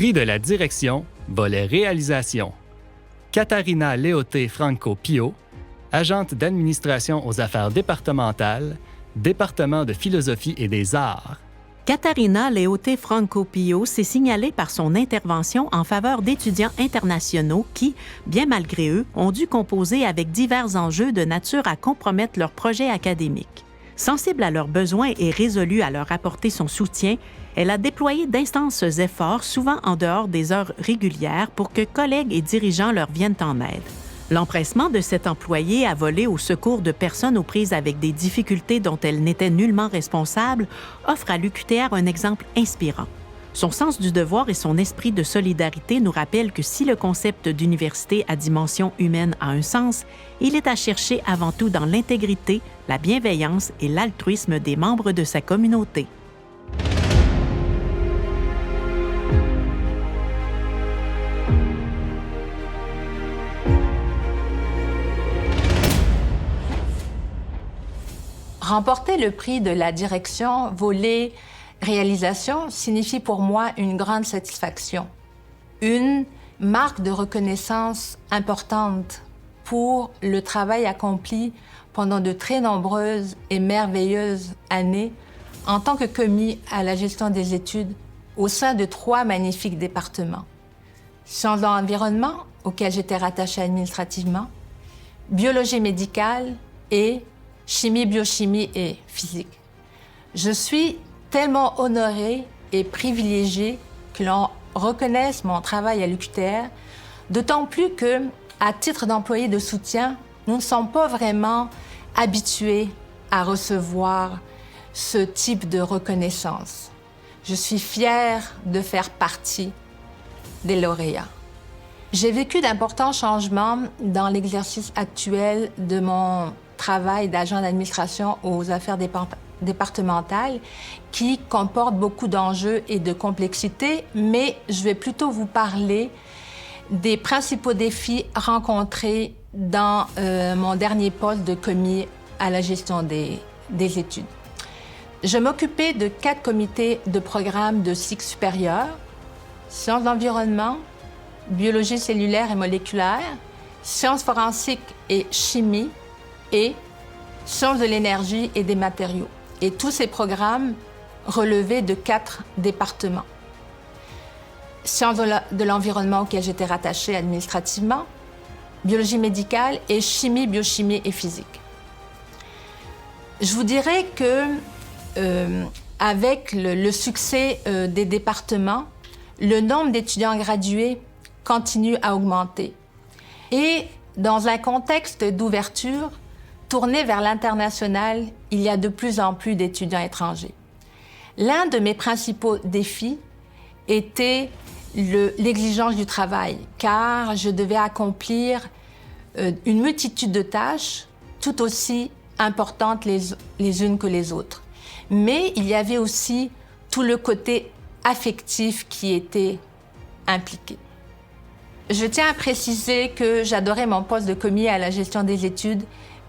Prix de la direction, volet réalisation. Catarina Léoté Franco Pio, agente d'administration aux affaires départementales, département de philosophie et des arts. Catarina Léoté Franco Pio s'est signalée par son intervention en faveur d'étudiants internationaux qui, bien malgré eux, ont dû composer avec divers enjeux de nature à compromettre leur projet académique. Sensible à leurs besoins et résolue à leur apporter son soutien, elle a déployé d'intenses efforts, souvent en dehors des heures régulières, pour que collègues et dirigeants leur viennent en aide. L'empressement de cette employée à voler au secours de personnes aux prises avec des difficultés dont elle n'était nullement responsable offre à l'UQTR un exemple inspirant. Son sens du devoir et son esprit de solidarité nous rappellent que si le concept d'université à dimension humaine a un sens, il est à chercher avant tout dans l'intégrité, la bienveillance et l'altruisme des membres de sa communauté. Remporter le prix de la direction volet réalisation signifie pour moi une grande satisfaction, une marque de reconnaissance importante pour le travail accompli pendant de très nombreuses et merveilleuses années en tant que commis à la gestion des études au sein de 3 magnifiques départements. Sciences de l'environnement, auquel j'étais rattachée administrativement, biologie médicale et chimie, biochimie et physique. Je suis tellement honorée et privilégiée que l'on reconnaisse mon travail à l'UQTR, d'autant plus que, à titre d'employé de soutien, nous ne sommes pas vraiment habitués à recevoir ce type de reconnaissance. Je suis fière de faire partie des lauréats. J'ai vécu d'importants changements dans l'exercice actuel de mon travail d'agent d'administration aux affaires départementales qui comporte beaucoup d'enjeux et de complexité, mais je vais plutôt vous parler des principaux défis rencontrés dans mon dernier poste de commis à la gestion des études. Je m'occupais de 4 comités de programme de cycle supérieur, sciences d'environnement, biologie cellulaire et moléculaire, sciences forensiques et chimie, et sciences de l'énergie et des matériaux. Et tous ces programmes relevaient de 4 départements. Sciences de l'environnement auquel j'étais rattachée administrativement, biologie médicale et chimie, biochimie et physique. Je vous dirais que avec le succès des départements, le nombre d'étudiants gradués continue à augmenter. Et dans un contexte d'ouverture, tourné vers l'international, il y a de plus en plus d'étudiants étrangers. L'un de mes principaux défis était l'exigence du travail, car je devais accomplir une multitude de tâches tout aussi importantes les unes que les autres. Mais il y avait aussi tout le côté affectif qui était impliqué. Je tiens à préciser que j'adorais mon poste de commis à la gestion des études,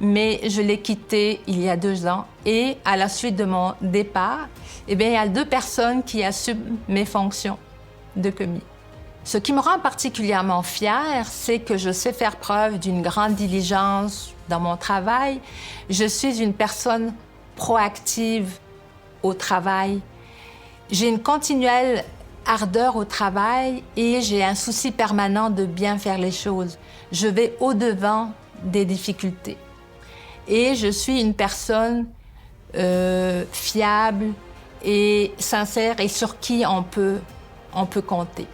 mais je l'ai quitté il y a 2 ans et à la suite de mon départ, il y a 2 personnes qui assument mes fonctions de commis. Ce qui me rend particulièrement fière, c'est que je sais faire preuve d'une grande diligence dans mon travail. Je suis une personne proactive au travail. J'ai une continuelle ardeur au travail et j'ai un souci permanent de bien faire les choses. Je vais au-devant des difficultés. Et je suis une personne fiable et sincère et sur qui on peut compter.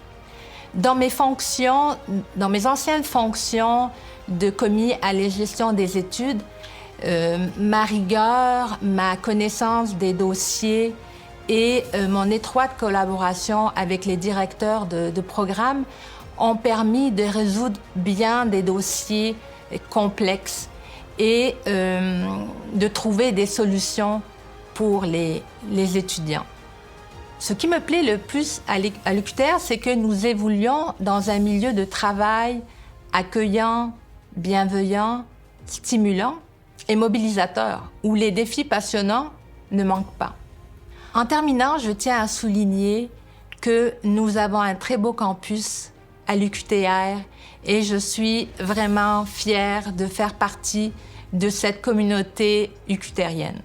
Dans mes anciennes fonctions de commis à la gestion des études, ma rigueur, ma connaissance des dossiers et mon étroite collaboration avec les directeurs de programme ont permis de résoudre bien des dossiers complexes et de trouver des solutions pour les étudiants. Ce qui me plaît le plus à l'UQTR, c'est que nous évoluons dans un milieu de travail accueillant, bienveillant, stimulant et mobilisateur, où les défis passionnants ne manquent pas. En terminant, je tiens à souligner que nous avons un très beau campus à l'UQTR et je suis vraiment fière de faire partie de cette communauté uqtérienne.